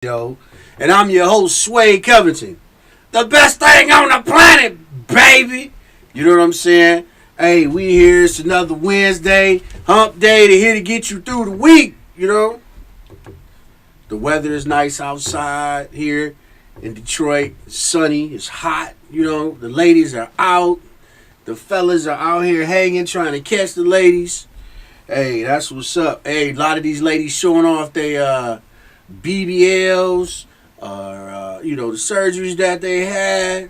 Show, and I'm your host, Suede Covington. The best thing on the planet, baby. You know what I'm saying? Hey, we here. It's another Wednesday, hump day. To here to get you through the week. You know, the weather is nice outside here in Detroit. It's sunny. It's hot. You know, the ladies are out. The fellas are out here hanging, trying to catch the ladies. Hey, that's what's up. Hey, a lot of these ladies showing off their BBLs, or the surgeries that they had.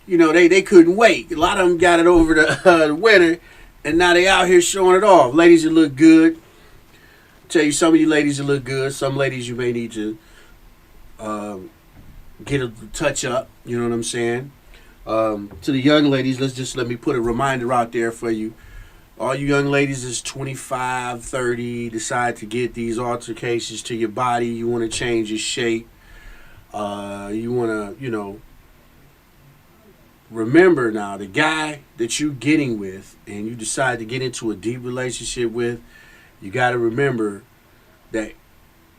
You know, they couldn't wait. A lot of them got it over the winter, and now they out here showing it off. Ladies that look good. Tell you, some of you ladies that look good. Some ladies you may need to get a touch up. You know what I'm saying? To the young ladies, let me put a reminder out there for you. All you young ladies is 25, 30, decide to get these altercations to your body. You want to change your shape. You want to, remember now, the guy that you're getting with and you decide to get into a deep relationship with, you got to remember that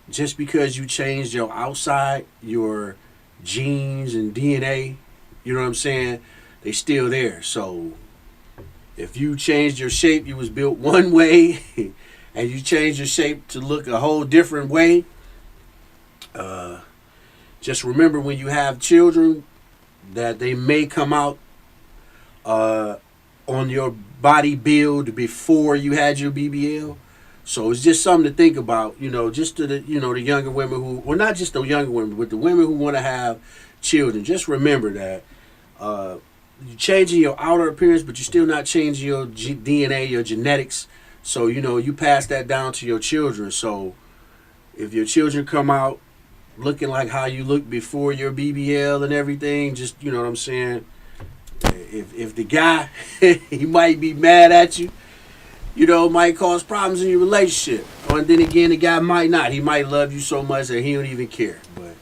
just because you changed your outside, your genes and DNA, you know what I'm saying, they still there. So if you changed your shape, you was built one way, and you changed your shape to look a whole different way, just remember when you have children that they may come out on your body build before you had your BBL. So it's just something to think about, just to the younger women who, well, not just the younger women, but the women who want to have children. Just remember that you're changing your outer appearance, but you're still not changing your DNA, your genetics. So, you pass that down to your children. So if your children come out looking like how you looked before your BBL and everything, just, you know what I'm saying? If the guy, he might be mad at you, might cause problems in your relationship. And then again, the guy might not. He might love you so much that he don't even care. But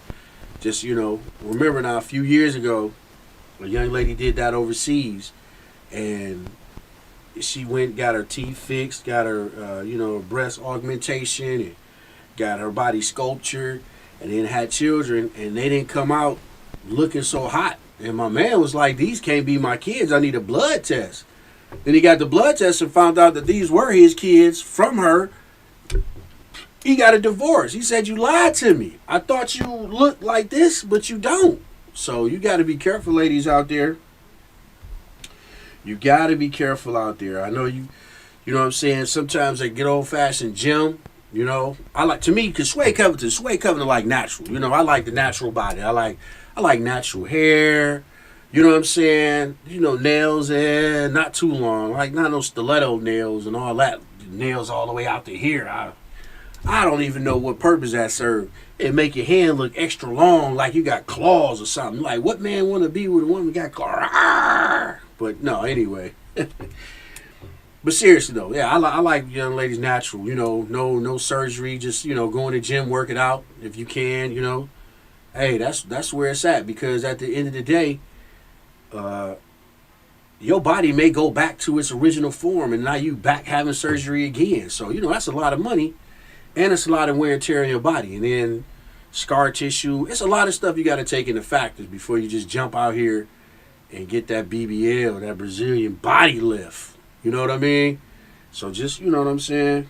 just, remember now, a few years ago, a young lady did that overseas, and she went, got her teeth fixed, got her, breast augmentation, and got her body sculptured, and then had children, and they didn't come out looking so hot. And my man was like, these can't be my kids. I need a blood test. Then he got the blood test and found out that these were his kids from her. He got a divorce. He said, you lied to me. I thought you looked like this, but you don't. So you got to be careful, ladies out there. You got to be careful out there. I know you know what I'm saying? Sometimes they get old-fashioned gym, I like, to me, because Suede Covington like natural. I like the natural body. I like natural hair. You know what I'm saying? Nails in, not too long. Like, not no stiletto nails and all that. Nails all the way out to here. I don't even know what purpose that serves. It make your hand look extra long, like you got claws or something. Like, what man want to be with a woman got claws? But no, anyway. But seriously though, yeah, I like young ladies natural. No surgery. Just go in the gym, work it out if you can. Hey, that's where it's at, because at the end of the day, your body may go back to its original form, and now you back having surgery again. So that's a lot of money. And it's a lot of wear and tear in your body. And then scar tissue. It's a lot of stuff you got to take into factors before you just jump out here and get that BBL, that Brazilian body lift. You know what I mean? So just, you know what I'm saying?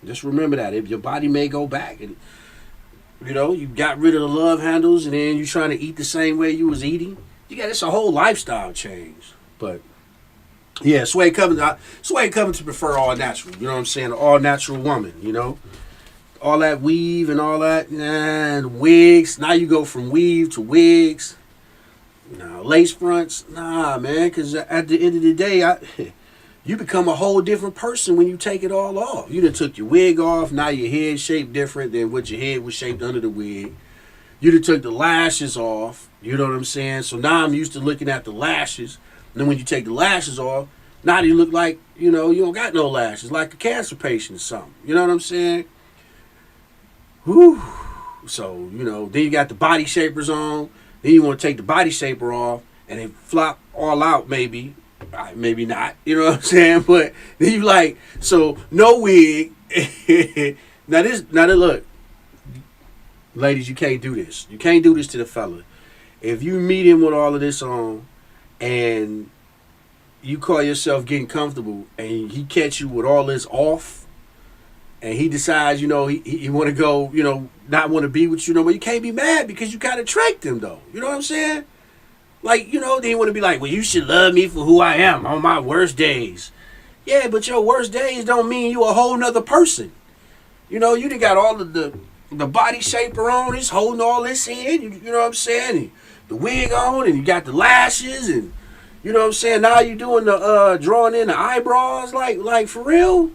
Just remember that. If your body may go back and, you got rid of the love handles and then you trying to eat the same way you was eating, it's a whole lifestyle change. But yeah, Suede Covington prefer all natural. You know what I'm saying? All natural woman, all that weave and all that, and wigs. Now you go from weave to wigs. Lace fronts. Nah, man, because at the end of the day, you become a whole different person when you take it all off. You done took your wig off. Now your head shaped different than what your head was shaped under the wig. You done took the lashes off. You know what I'm saying? So now I'm used to looking at the lashes. And then when you take the lashes off, now you look like, you don't got no lashes, like a cancer patient or something. You know what I'm saying? Whew. So, then you got the body shapers on. Then you want to take the body shaper off and then flop all out maybe. Maybe not. You know what I'm saying? But then you like, so no wig. Now look. Ladies, you can't do this. You can't do this to the fella. If you meet him with all of this on, and you call yourself getting comfortable, and he catch you with all this off, and he decides, he want to go, not want to be with you no more, you can't be mad because you kind of tricked him, though. You know what I'm saying? Like, then you want to be like, well, you should love me for who I am on my worst days. Yeah, but your worst days don't mean you a whole nother person. You done got all of the body shaper on, he's holding all this in, you know what I'm saying? And the wig on, and you got the lashes, and you know what I'm saying? Now you doing the drawing in the eyebrows, like for real?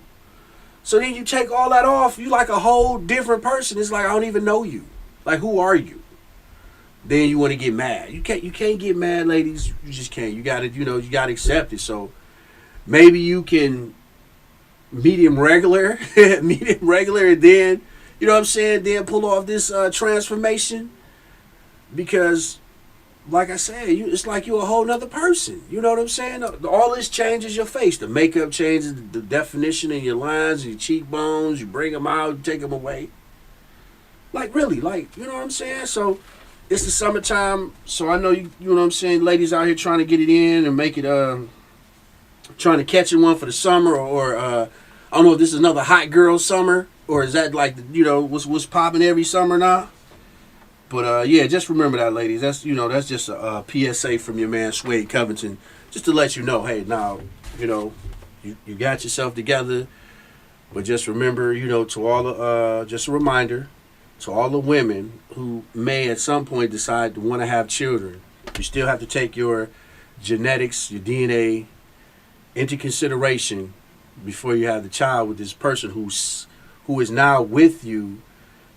So then you take all that off, you like a whole different person. It's like I don't even know you. Like, who are you? Then you want to get mad. You can't get mad, ladies. You just can't. You gotta, you gotta accept it. So maybe you can meet him regular, and then, you know what I'm saying, then pull off this transformation. Because, like I said, it's like you're a whole nother person. You know what I'm saying? All this changes your face. The makeup changes the definition in your lines, your cheekbones. You bring them out, you take them away. Like, really, you know what I'm saying? So it's the summertime, so I know you know what I'm saying, ladies out here trying to get it in and make it, trying to catch it one for the summer, or I don't know if this is another hot girl summer, or is that like, what's popping every summer now? But yeah, just remember that, ladies. That's that's just a PSA from your man Suede Covington, just to let you know, hey, now, you got yourself together, but just remember, to all the just a reminder to all the women who may at some point decide to want to have children, you still have to take your genetics, your DNA into consideration before you have the child with this person who is now with you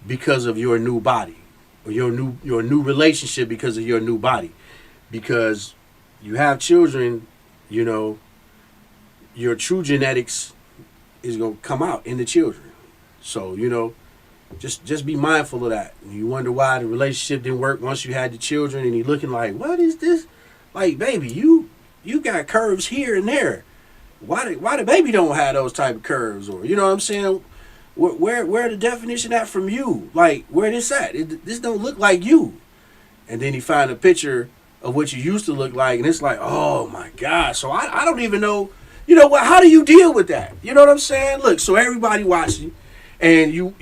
because of your new body, or your new relationship because of your new body. Because you have children, your true genetics is going to come out in the children. So, just be mindful of that. You wonder why the relationship didn't work once you had the children, and he looking like, what is this? Like, baby, you got curves here and there. Why the baby don't have those type of curves? Or, you know what I'm saying? Where the definition at from you? Like, where this at? This don't look like you. And then he find a picture of what you used to look like, and it's like, oh my God. So I don't even know, what, how do you deal with that? You know what I'm saying? Look, so everybody watching, and you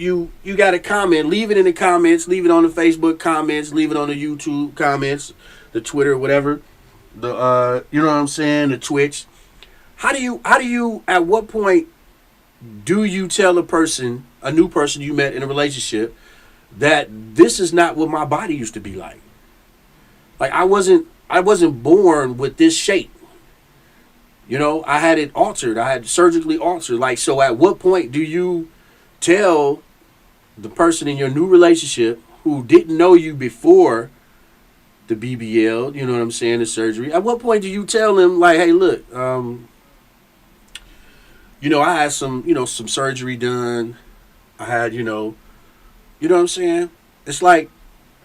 got a comment, leave it in the comments, leave it on the Facebook comments, leave it on the YouTube comments, the Twitter, whatever, the you know what I'm saying, the Twitch. How do you at what point do you tell a new person you met in a relationship, that this is not what my body used to be like? Like, I wasn't born with this shape. I had it altered. I had surgically altered. Like, so at what point do you tell the person in your new relationship who didn't know you before the BBL, you know what I'm saying, the surgery, at what point do you tell them, like, hey, look, I had some surgery done. I had, you know what I'm saying? It's like,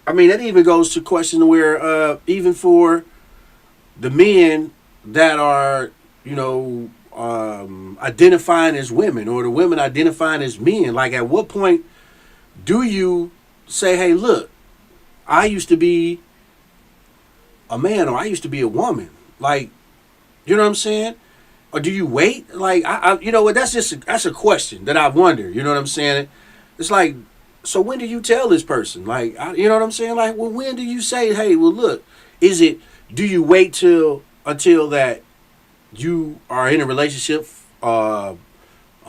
I mean, that even goes to question where, even for the men that are, identifying as women, or the women identifying as men, like, at what point do you say, hey, look, I used to be a man, or I used to be a woman? Like, you know what I'm saying? Or do you wait? Like, you know what? That's a question that I wonder. You know what I'm saying? It's like, so when do you tell this person? Like, you know what I'm saying? Like, well, when do you say, hey, well, look, do you wait until that you are in a relationship a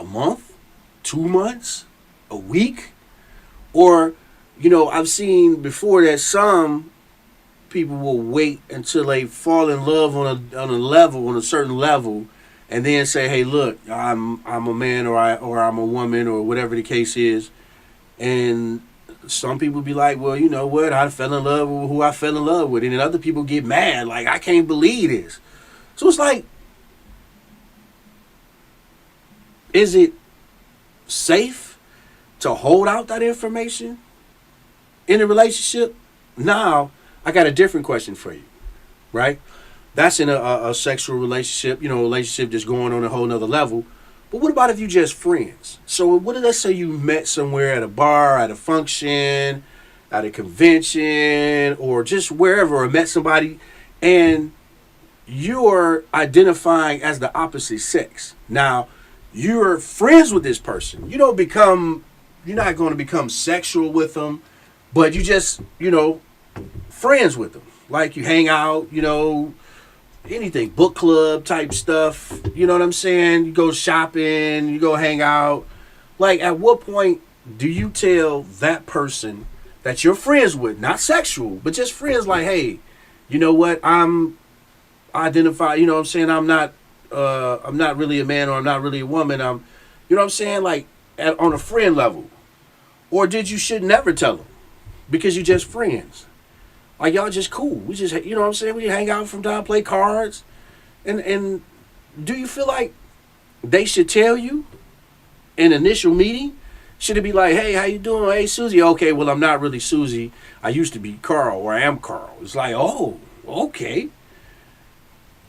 month, 2 months, a week? Or, I've seen before that some people will wait until they fall in love on a certain level, and then say, hey, look, I'm a man, or I'm a woman, or whatever the case is. And some people be like, well, you know what, I fell in love with who I fell in love with. And then other people get mad, like, I can't believe this. So it's like, is it safe to hold out that information in a relationship? Now, I got a different question for you, right? That's in a sexual relationship, a relationship just going on a whole nother level. But what about if you just friends? So what did, let's say you met somewhere at a bar, at a function, at a convention or just wherever, or met somebody, and you're identifying as the opposite sex. Now, you're friends with this person. You're not going to become sexual with them, but you just, friends with them. Like you hang out, anything, book club type stuff. You know what I'm saying? You go shopping, you go hang out. Like, at what point do you tell that person that you're friends with, not sexual, but just friends, like, hey, you know what? I'm not really a man, or I'm not really a woman. Like, on a friend level. Or should never tell them because you're just friends. Like, y'all just cool. We just, we hang out from time, play cards. And do you feel like they should tell you in initial meeting? Should it be like, hey, how you doing? Hey, Susie. Okay, well, I'm not really Susie. I used to be Carl, or I am Carl. It's like, oh, okay.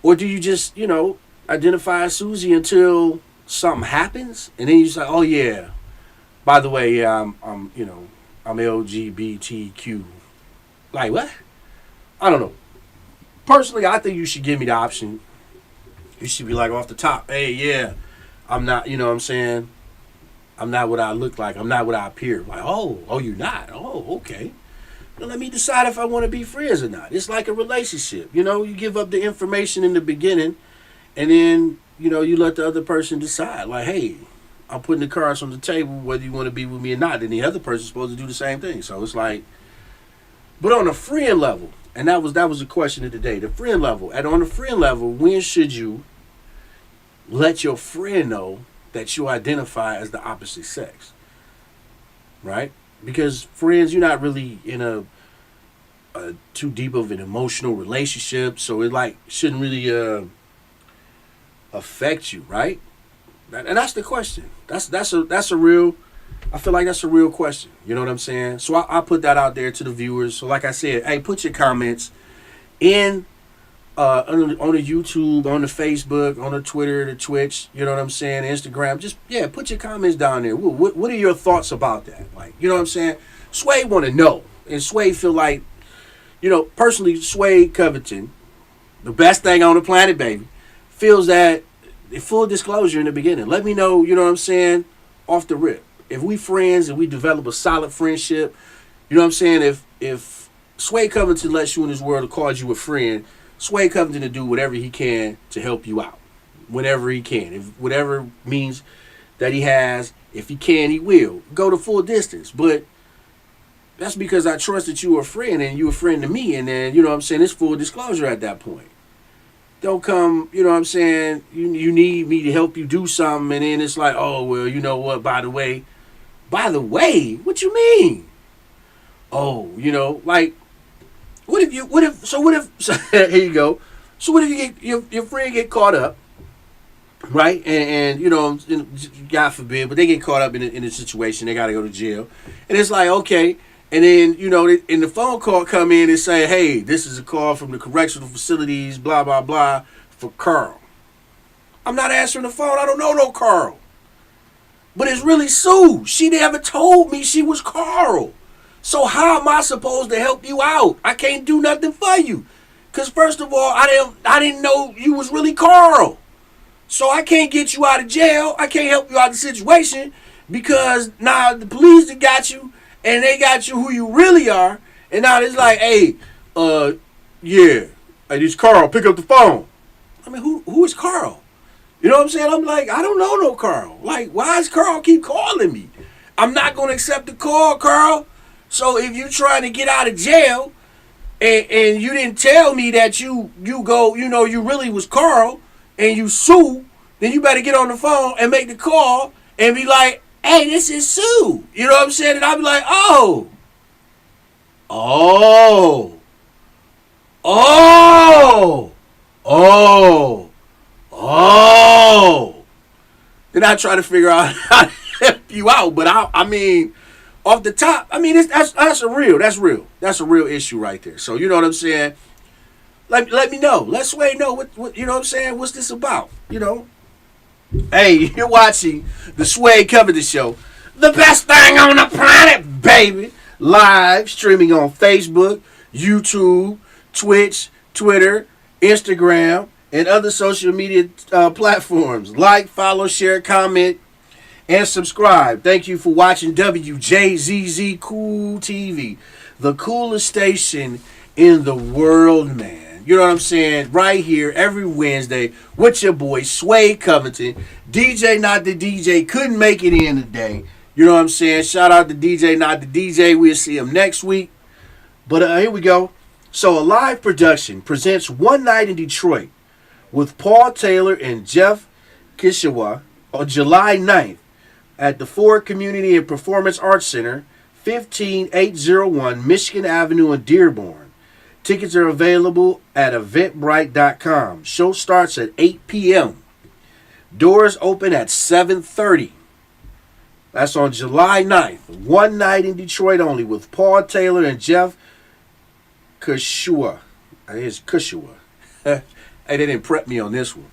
Or do you just, identify as Susie until something happens? And then you just like, oh, yeah. By the way, yeah, I'm LGBTQ. Like, what? I don't know. Personally, I think you should give me the option. You should be like, off the top, hey, yeah, I'm not, I'm not what I look like. I'm not what I appear. Like, oh, you're not. Oh, okay. Well, let me decide if I want to be friends or not. It's like a relationship. You give up the information in the beginning, and then, you let the other person decide. Like, hey, I'm putting the cards on the table, whether you want to be with me or not. Then the other person's supposed to do the same thing. So it's like, but on a friend level, and that was the question of the day, the friend level. And on the friend level, when should you let your friend know that you identify as the opposite sex? Right? Because friends, you're not really in a too deep of an emotional relationship, so it like shouldn't really affect you, right? And that's the question. That's a real. I feel like that's a real question. You know what I'm saying? So I put that out there to the viewers. So like I said, hey, put your comments in on the YouTube, on the Facebook, on the Twitter, the Twitch. You know what I'm saying? Instagram. Just put your comments down there. What are your thoughts about that? Like, you know what I'm saying? Suede want to know, and Suede feel like, personally, Suede Covington, the best thing on the planet, baby, feels that full disclosure in the beginning. Let me know. You know what I'm saying? Off the rip. If we friends and we develop a solid friendship, you know what I'm saying? If Suede Covington lets you in this world and calls you a friend, Suede Covington to do whatever he can to help you out. Whenever he can. If whatever means that he has, if he can, he will. Go the full distance. But that's because I trust that you are a friend and you a friend to me. And then, you know what I'm saying, it's full disclosure at that point. Don't come, you know what I'm saying, you need me to help you do something, and then it's like, oh, well, you know what, by the way, what you mean? Oh, like, here you go. So what if you get, your friend get caught up, right? And God forbid, but they get caught up in a situation, they got to go to jail. And it's like, okay. And then, and the phone call come in and say, hey, this is a call from the correctional facilities, blah, blah, blah, for Carl. I'm not answering the phone. I don't know no Carl. But it's really Sue. She never told me she was Carl. So how am I supposed to help you out? I can't do nothing for you. Because first of all, I didn't know you was really Carl. So I can't get you out of jail. I can't help you out of the situation because now the police have got you. And they got you who you really are. And now it's like, hey, hey, this Carl, pick up the phone. I mean, who is Carl? You know what I'm saying? I'm like, I don't know no Carl. Like, why is Carl keep calling me? I'm not going to accept the call, Carl. So if you're trying to get out of jail and you didn't tell me that you go, you really was Carl and you sue, then you better get on the phone and make the call and be like, hey, this is Sue. You know what I'm saying? And I'll be like, oh. Then I try to figure out how to help you out. But I mean, off the top, I mean, that's a real issue right there. So, you know what I'm saying? Let me know. Let Suede know what you know what I'm saying? What's this about? Hey, you're watching the Suede Covington Show. The best thing on the planet, baby. live streaming on Facebook, YouTube, Twitch, Twitter, Instagram, and other social media platforms. Like, follow, share, comment, and subscribe. Thank you for watching WJZZ Cool TV, the coolest station in the world, man. You know what I'm saying? Right here every Wednesday with your boy Suede Covington. DJ Not the DJ couldn't make it in today. You know what I'm saying? Shout out to DJ Not the DJ. We'll see him next week. But here we go. So, a live production presents One Night in Detroit with Paul Taylor and Jeff Kishawa on July 9th at the Ford Community and Performance Arts Center, 15801 Michigan Avenue in Dearborn. Tickets are available at eventbrite.com. Show starts at 8 p.m. Doors open at 7:30. That's on July 9th. One Night in Detroit only with Paul Taylor and Jeff Kushua. I think it's Kushua. Hey, they didn't prep me on this one.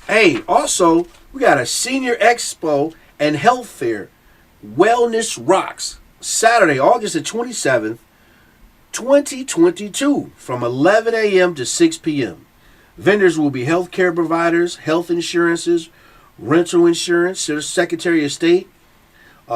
Hey, also, we got a senior expo and health fair. Wellness Rocks. Saturday, August the 27th, 2022, from 11 a.m. to 6 p.m. Vendors will be healthcare providers, health insurances, rental insurance, Secretary of State,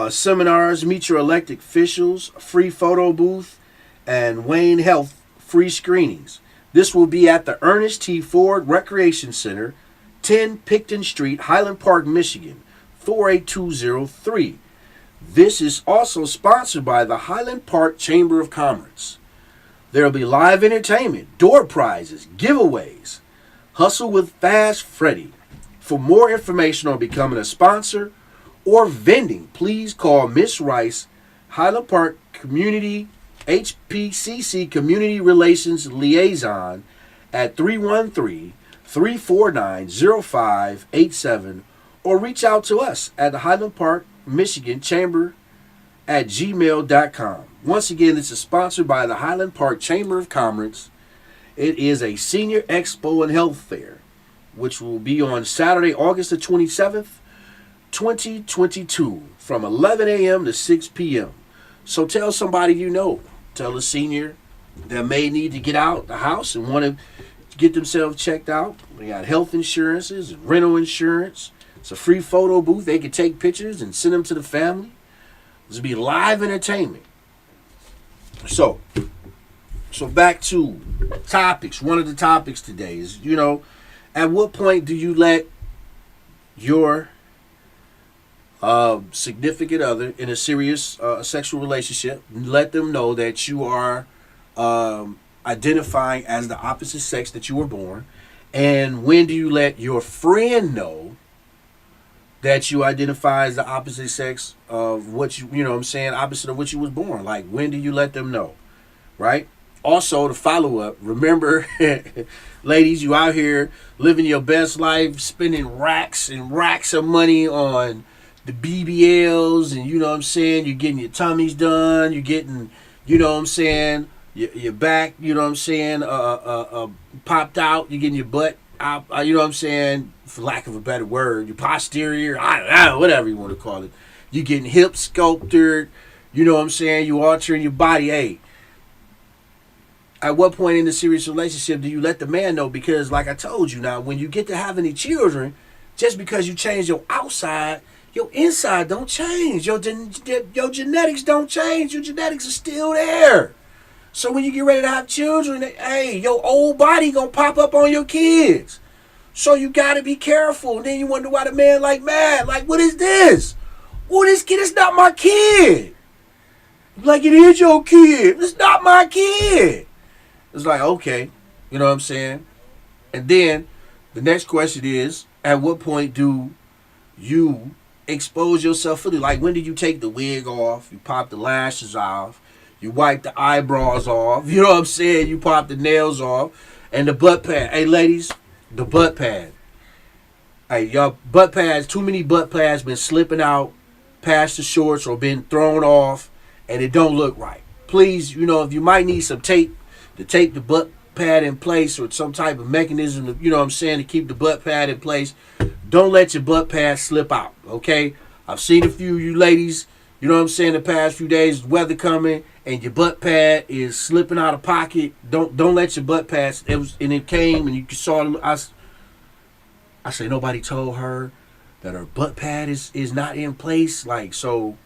seminars, meet your elected officials, free photo booth, and Wayne Health free screenings. This will be at the Ernest T. Ford Recreation Center, 10 Picton Street, Highland Park, Michigan, 48203. This is also sponsored by the Highland Park Chamber of Commerce. There will be live entertainment, door prizes, giveaways. Hustle with Fast Freddy. For more information on becoming a sponsor or vending, please call Miss Rice, Highland Park Community HPCC Community Relations Liaison at 313-349-0587 or reach out to us at the Highland Park, Michigan Chamber at gmail.com. Once again, this is sponsored by the Highland Park Chamber of Commerce. It is a senior expo and health fair, which will be on Saturday, August the 27th, 2022, from 11 a.m. to 6 p.m. So tell somebody you know. Tell a senior that may need to get out the house and want to get themselves checked out. We got health insurances and rental insurance. It's a free photo booth. They can take pictures and send them to the family. This will be live entertainment. So back to topics. One of the topics today is, at what point do you let your significant other in a serious sexual relationship, let them know that you are identifying as the opposite sex that you were born? And when do you let your friend know that you identify as the opposite sex of what opposite of what you was born? Like, when do you let them know, right? Also, to follow up, remember, ladies, you out here living your best life, spending racks and racks of money on the BBLs, and you're getting your tummies done, you're getting, your back, popped out, you're getting your butt out, for lack of a better word, your posterior, I don't know, whatever you want to call it. You're getting hip sculpted, you altering your body. Hey, at what point in the serious relationship do you let the man know? Because like I told you, now, when you get to having any children, just because you change your outside, your inside don't change. Your genetics don't change. Your genetics are still there. So when you get ready to have children, hey, your old body gonna pop up on your kids. So you gotta be careful. And then you wonder why the man like, what is this? Oh, this kid is not my kid. Like, it is your kid. It's not my kid. It's like, okay, you know what I'm saying? And then the next question is, at what point do you expose yourself fully? Like, when do you take the wig off? You pop the lashes off. You wipe the eyebrows off. You know what I'm saying? You pop the nails off. And the butt pad. Hey, ladies, the butt pad. Hey, y'all, butt pads, too many butt pads been slipping out past the shorts or been thrown off, and it don't look right. Please, if you might need some tape to tape the butt pad in place, or some type of mechanism to keep the butt pad in place, don't let your butt pad slip out, okay? I've seen a few of you ladies You know what I'm saying? The past few days, weather coming, and your butt pad is slipping out of pocket. Don't let your butt pad. It came, and you saw. I say nobody told her that her butt pad is not in place. Like, so,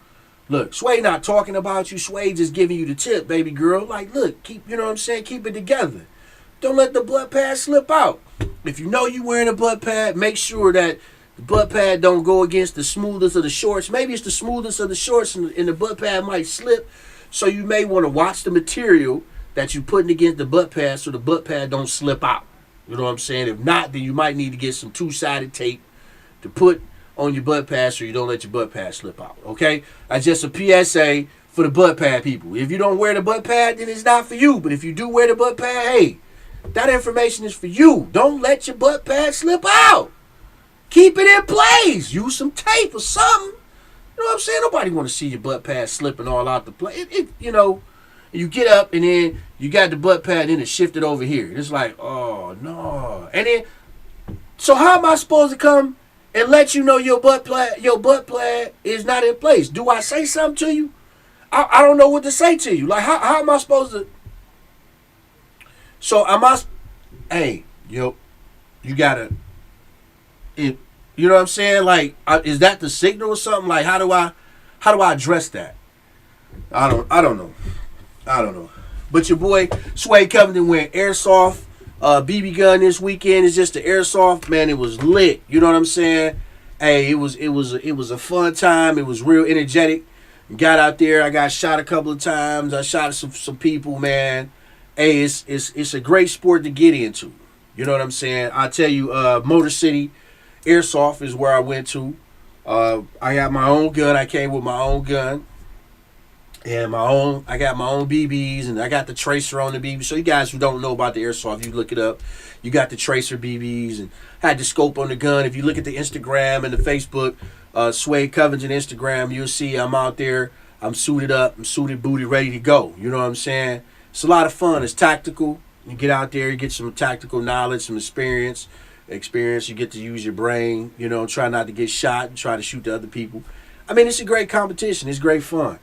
look, Suede not talking about you. Suede just giving you the tip, baby girl. Like, look, you know what I'm saying? Keep it together. Don't let the butt pad slip out. If you know you're wearing a butt pad, make sure that the butt pad don't go against the smoothest of the shorts. Maybe it's the smoothest of the shorts and the butt pad might slip. So you may want to watch the material that you're putting against the butt pad so the butt pad don't slip out. You know what I'm saying? If not, then you might need to get some two-sided tape to put on your butt pad so you don't let your butt pad slip out. Okay? That's just a PSA for the butt pad people. If you don't wear the butt pad, then it's not for you. But if you do wear the butt pad, hey, that information is for you. Don't let your butt pad slip out. Keep it in place. Use some tape or something. You know what I'm saying? Nobody want to see your butt pad slipping all out the place. You know, you get up and then you got the butt pad and then it shifted over here. It's like, oh, no. And then, so how am I supposed to come and let you know your butt pad is not in place? Do I say something to you? I don't know what to say to you. Like, how am I supposed to? So hey, you gotta, you know what I'm saying? Like, is that the signal or something? Like, how do I address that? I don't know. But your boy Suede Covington went airsoft BB gun this weekend. It's just the airsoft, man. It was lit. You know what I'm saying? Hey, it was a fun time. It was real energetic. Got out there. I got shot a couple of times. I shot some people, man. Hey, it's a great sport to get into. You know what I'm saying? I tell you, Motor City Airsoft is where I went to. I got my own gun. I came with my own gun. And I got my own BBs, and I got the tracer on the BB. So you guys who don't know about the airsoft, you look it up. You got the tracer BBs, and I had the scope on the gun. If you look at the Instagram and the Facebook, Suede Covington Instagram, you'll see I'm out there. I'm suited up. I'm suited, booted, ready to go. You know what I'm saying? It's a lot of fun. It's tactical. You get out there, you get some tactical knowledge, some experience. You get to use your brain. You know, try not to get shot and try to shoot the other people. I mean, it's a great competition. It's great fun.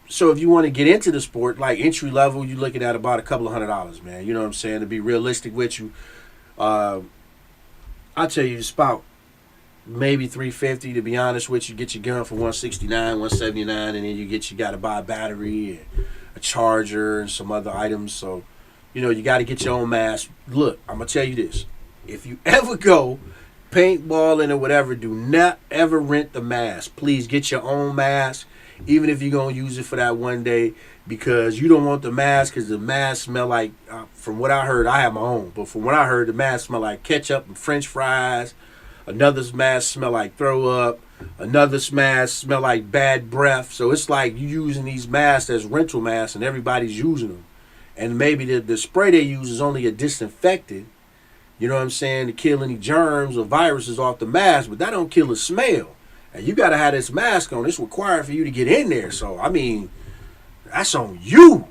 So if you want to get into the sport, like entry level, you're looking at about a couple of $100, man. You know what I'm saying? To be realistic with you, I'll tell you it's about maybe $350 to be honest with you. Get your gun for $169, $179, and then you got to buy a battery and a charger and some other items. So, you know, you got to get your own mask. Look, I'm gonna tell you this: if you ever go paintballing or whatever, do not ever rent the mask. Please get your own mask. Even if you're going to use it for that one day, because you don't want the mask, because the mask smell like, from what I heard, I have my own, but from what I heard, the mask smell like ketchup and french fries. Another mask smell like throw up. Another mask smell like bad breath. So it's like you using these masks as rental masks and everybody's using them. And maybe the spray they use is only a disinfectant, you know what I'm saying, to kill any germs or viruses off the mask, but that don't kill the smell. And you got to have this mask on. It's required for you to get in there. So, I mean, that's on you.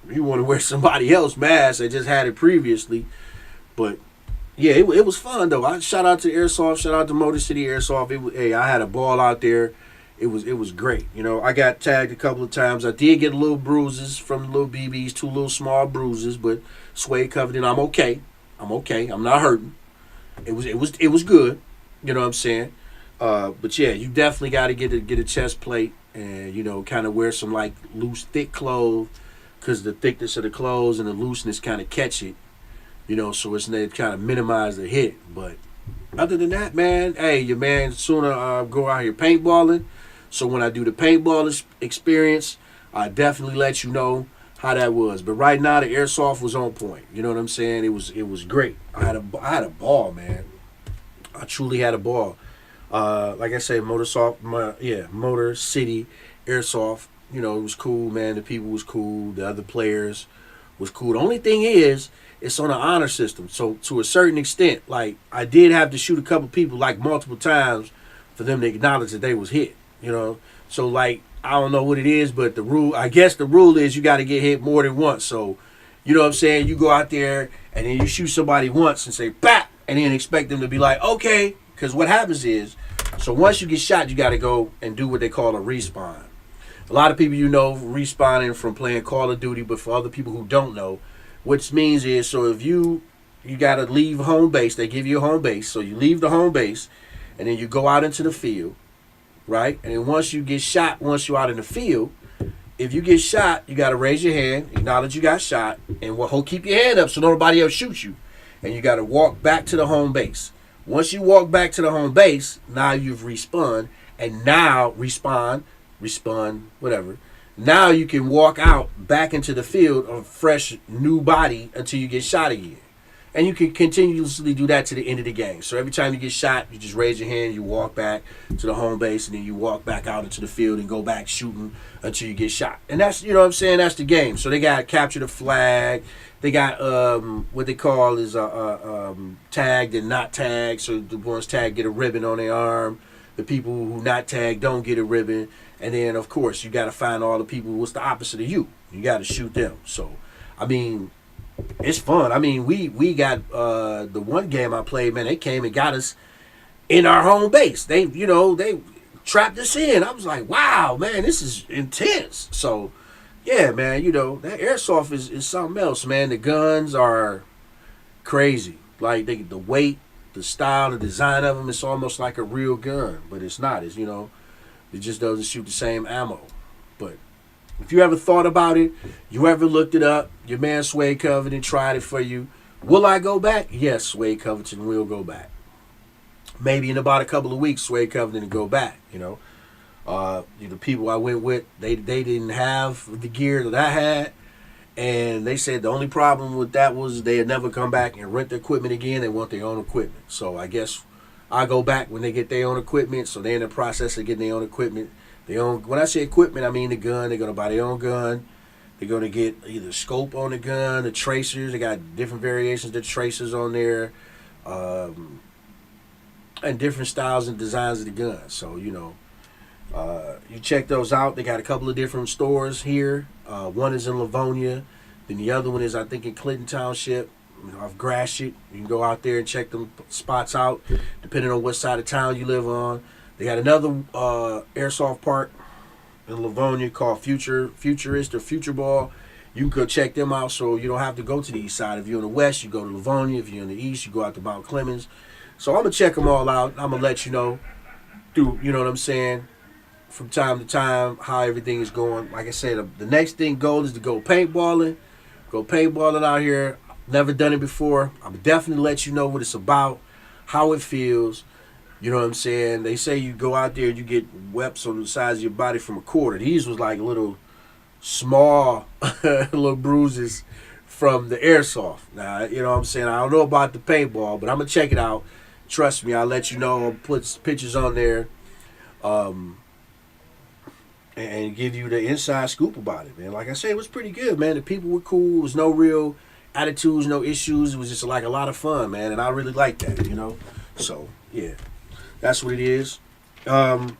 You want to wear somebody else's mask. They just had it previously. But, yeah, it was fun, though. I shout out to Airsoft. Shout out to Motor City Airsoft. Hey, I had a ball out there. It was great. You know, I got tagged a couple of times. I did get little bruises from the little BBs, 2 little small bruises. But Suede Covington, I'm okay. I'm not hurting. It was good. You know what I'm saying? But yeah, you definitely got to get a chest plate and, you know, kind of wear some like loose, thick clothes, because the thickness of the clothes and the looseness kind of catch it, you know, so it's kind of minimize the hit. But other than that, man, hey, your man sooner go out here paintballing. So when I do the paintball experience, I definitely let you know how that was. But right now, the airsoft was on point. You know what I'm saying? It was great. I had a ball, man. I truly had a ball. Like I said, Motor City Airsoft, you know, it was cool, man. The people was cool. The other players was cool. The only thing is, it's on an honor system. So to a certain extent, like, I did have to shoot a couple people, like, multiple times for them to acknowledge that they was hit, you know. So, like, I don't know what it is, but I guess the rule is you got to get hit more than once. So, you know what I'm saying? You go out there and then you shoot somebody once and say, "Bap!" and then expect them to be like, "Okay." Because what happens is, So once you get shot, you got to go and do what they call a respawn. A lot of people respawning from playing Call of Duty, but for other people who don't know, which means is, so if you got to leave home base, they give you a home base. So you leave the home base, and then you go out into the field, right? And then once you get shot, once you're out in the field, if you get shot, you got to raise your hand, acknowledge you got shot, and keep your hand up so nobody else shoots you. And you got to walk back to the home base. Once you walk back to the home base, now you've respawned, and now respawn, whatever. Now you can walk out back into the field of fresh new body until you get shot again. And you can continuously do that to the end of the game. So every time you get shot, you just raise your hand, you walk back to the home base, and then you walk back out into the field and go back shooting until you get shot. And that's, you know what I'm saying, that's the game. So they got capture the flag. They got what they call is tagged and not tagged. So the ones tagged get a ribbon on their arm. The people who not tagged don't get a ribbon. And then, of course, you got to find all the people what's the opposite of you. You got to shoot them. So, I mean, it's fun. I mean, we got the one game I played, man, they came and got us in our home base. They trapped us in. I was like, wow, man, this is intense. So, yeah, man, that airsoft is something else, man. The guns are crazy. Like, the weight, the style, the design of them, it's almost like a real gun. But it's not. It's, it just doesn't shoot the same ammo. But if you ever thought about it, you ever looked it up, your man Suede Covington tried it for you. Will I go back? Yes, Suede Covington will go back. Maybe in about a couple of weeks, Suede Covington will go back, the people I went with, they didn't have the gear that I had. And they said the only problem with that was they had never come back and rent the equipment again. They want their own equipment. So I guess I go back when they get their own equipment. So they're in the process of getting their own equipment. When I say equipment, I mean the gun. They're going to buy their own gun. They're going to get either scope on the gun, the tracers. They got different variations of tracers on there, and different styles and designs of the gun. So, you check those out. They got a couple of different stores here. One is in Livonia. Then the other one is, I think, in Clinton Township, off Gratiot. You can go out there and check them spots out, depending on what side of town you live on. They got another airsoft park in Livonia called Futurist or Future Ball. You can go check them out, so you don't have to go to the east side. If you're in the west, you go to Livonia. If you're in the east, you go out to Mount Clemens. So I'm going to check them all out. I'm going to let you know through, you know what I'm saying, from time to time how everything is going. Like I said, the next goal is to go paintballing. Go paintballing out here. Never done it before. I'm definitely let you know what it's about, how it feels. You know what I'm saying? They say you go out there and you get webs on the size of your body from a quarter. These was like little small little bruises from the airsoft. Now, you know what I'm saying? I don't know about the paintball, but I'm going to check it out. Trust me, I'll let you know. I'll put pictures on there and give you the inside scoop about it, man. Like I said, it was pretty good, man. The people were cool. There was no real attitudes, no issues. It was just like a lot of fun, man, and I really liked that, So, yeah. That's what it is. The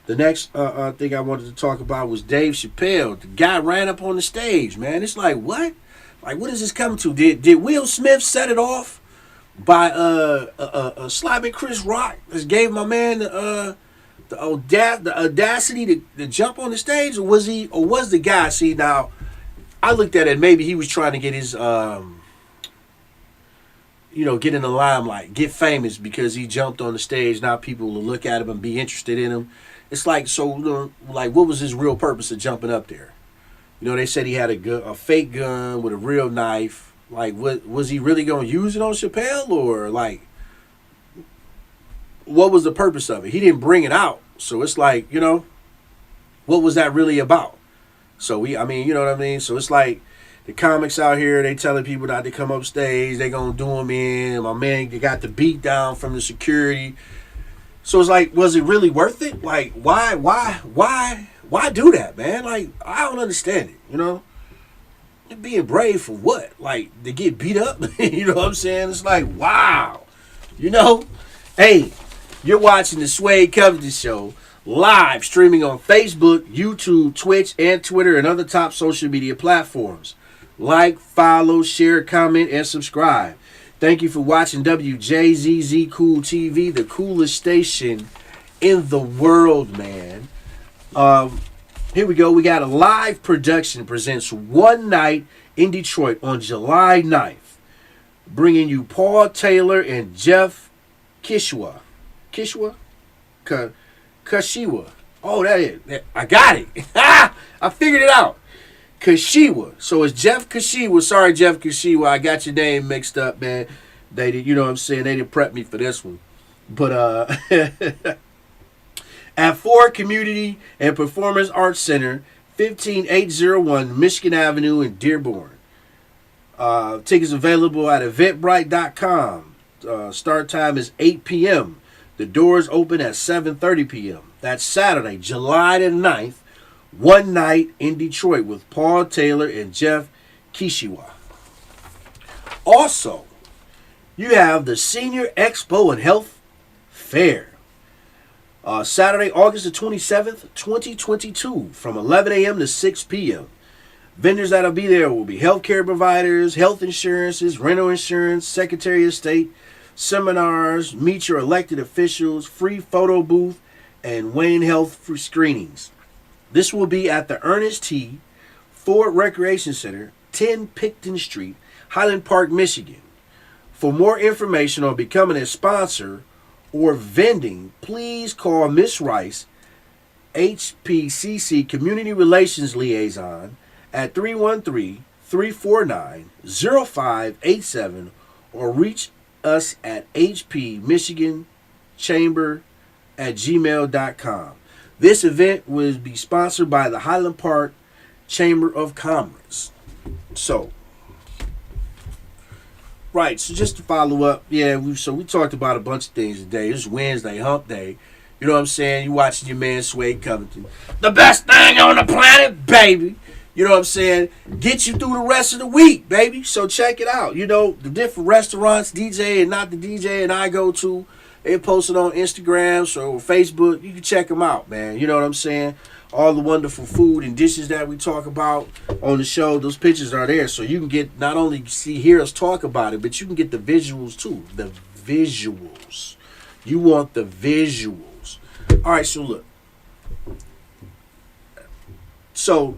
next thing I wanted to talk about was Dave Chappelle. The guy ran up on the stage, man. It's like, what? Like, what is this coming to? Did Will Smith set it off by slapping Chris Rock? Just gave my man the audacity to jump on the stage, or was the guy? See, now I looked at it. Maybe he was trying to get his get in the limelight, get famous because he jumped on the stage. Now people will look at him and be interested in him. It's like, so, like, what was his real purpose of jumping up there? They said he had a fake gun with a real knife. Like, what was he really going to use it on Chappelle, or like, what was the purpose of it? He didn't bring it out, so it's like, what was that really about? So you know what I mean. So it's like, the comics out here, they telling people not to come up stage. They gonna do them in. My man, they got the beat down from the security. So it's like, was it really worth it? Like, why do that, man? Like, I don't understand it. You're being brave for what? Like, to get beat up? You know what I'm saying? It's like, wow. Hey, you're watching the Suede Covington Show live, streaming on Facebook, YouTube, Twitch, and Twitter, and other top social media platforms. Like, follow, share, comment, and subscribe. Thank you for watching WJZZ Cool TV, the coolest station in the world, man. Here we go. We got a live production presents One Night in Detroit on July 9th, bringing you Paul Taylor and Jeff Kashiwa. Kashiwa. Oh, that is. I got it. I figured it out. Kashiwa. So it's Jeff Kashiwa. Sorry, Jeff Kashiwa. I got your name mixed up, man. They did, you know what I'm saying? They didn't prep me for this one. But at Ford Community and Performance Arts Center, 15801 Michigan Avenue in Dearborn. Tickets available at eventbrite.com. Start time is 8 p.m. The doors open at 7:30 p.m. That's Saturday, July the 9th. One Night in Detroit with Paul Taylor and Jeff Kashiwa. Also, you have the Senior Expo and Health Fair. Saturday, August the 27th, 2022, from 11 a.m. to 6 p.m. Vendors that'll be there will be healthcare providers, health insurances, rental insurance, Secretary of State, seminars, meet your elected officials, free photo booth, and Wayne Health for screenings. This will be at the Ernest T. Ford Recreation Center, 10 Picton Street, Highland Park, Michigan. For more information on becoming a sponsor or vending, please call Miss Rice, HPCC Community Relations Liaison, at 313-349-0587 or reach us at hpmichiganchamber@gmail.com. This event will be sponsored by the Highland Park Chamber of Commerce. So, right, so just to follow up, we talked about a bunch of things today. It's Wednesday, hump day. You know what I'm saying? You watching your man Suede, Covington. The best thing on the planet, baby. You know what I'm saying? Get you through the rest of the week, baby. So check it out. You know, the different restaurants, DJ and not the DJ and I go to, they posted on Instagram or Facebook. You can check them out, man. You know what I'm saying? All the wonderful food and dishes that we talk about on the show, those pictures are there. So you can get, not only hear us talk about it, but you can get the visuals too. The visuals. You want the visuals. All right, so look. So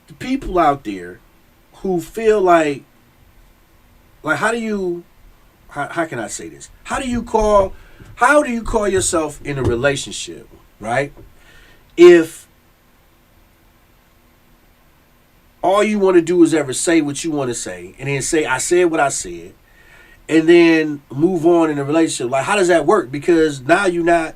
the people out there who feel like how can I say this? How do you call yourself in a relationship, right? If all you want to do is ever say what you want to say and then say, I said what I said, and then move on in a relationship, like how does that work? Because now you're not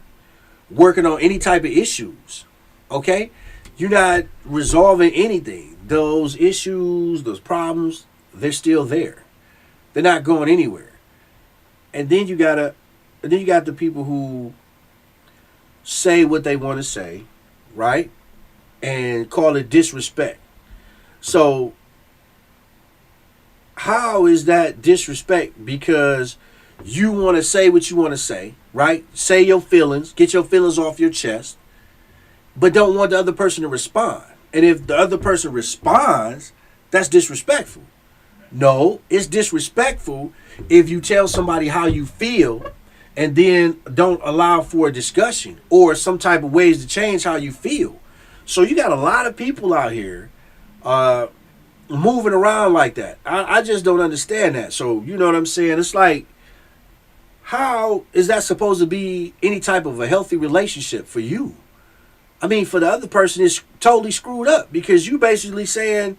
working on any type of issues, okay? You're not resolving anything. Those issues, those problems, they're still there. They're not going anywhere. And then you got the people who say what they want to say, right? And call it disrespect. So how is that disrespect? Because you want to say what you want to say, right? Say your feelings, get your feelings off your chest, but don't want the other person to respond. And if the other person responds, that's disrespectful. No, it's disrespectful if you tell somebody how you feel and then don't allow for a discussion or some type of ways to change how you feel. So you got a lot of people out here moving around like that. I just don't understand that. So, you know what I'm saying? It's like, how is that supposed to be any type of a healthy relationship for you? I mean, for the other person, it's totally screwed up because you basically saying,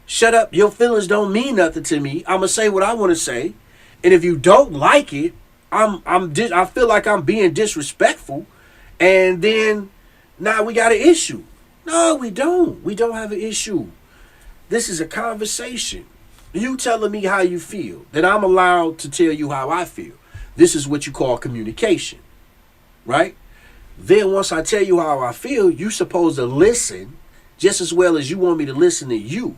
shut up, your feelings don't mean nothing to me. I'm going to say what I want to say. And if you don't like it, I feel like I'm being disrespectful. And then now we got an issue. No, we don't. We don't have an issue. This is a conversation. You telling me how you feel, then I'm allowed to tell you how I feel. This is what you call communication, right? Then once I tell you how I feel, you're supposed to listen just as well as you want me to listen to you.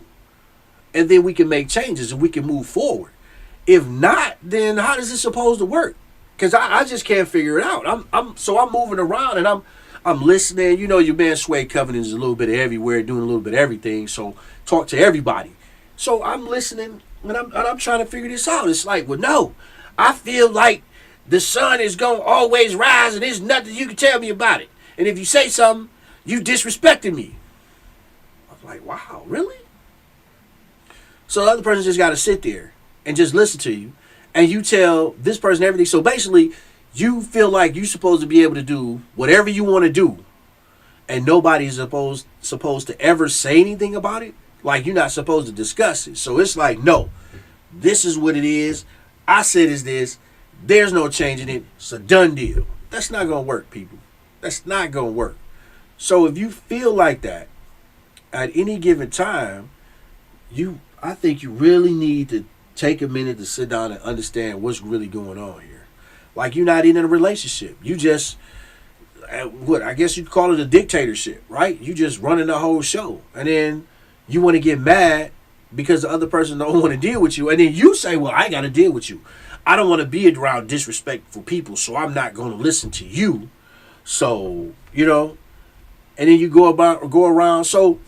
And then we can make changes and we can move forward. If not, then how is this supposed to work? Because I just can't figure it out. I'm moving around and I'm listening. You know, your man Suede Covington is a little bit of everywhere, doing a little bit of everything. So talk to everybody. So I'm listening And I'm trying to figure this out. It's like, well, no, I feel like the sun is gonna always rise, and there's nothing you can tell me about it. And if you say something, you disrespecting me. I was like, wow, really? So the other person just got to sit there and just listen to you, and you tell this person everything. So basically, you feel like you're supposed to be able to do whatever you want to do, and nobody's supposed to ever say anything about it. Like, you're not supposed to discuss it. So it's like, no, this is what it is. I said it's this. There's no changing it. It's a done deal. That's not going to work, people. That's not going to work. So if you feel like that at any given time, I think you really need to take a minute to sit down and understand what's really going on here. Like, you're not even in a relationship. You just, what I guess you'd call it a dictatorship, right? You just running the whole show. And then you want to get mad because the other person don't want to deal with you. And then you say, well, I got to deal with you. I don't want to be around disrespectful people, so I'm not going to listen to you. So, and then you go around. So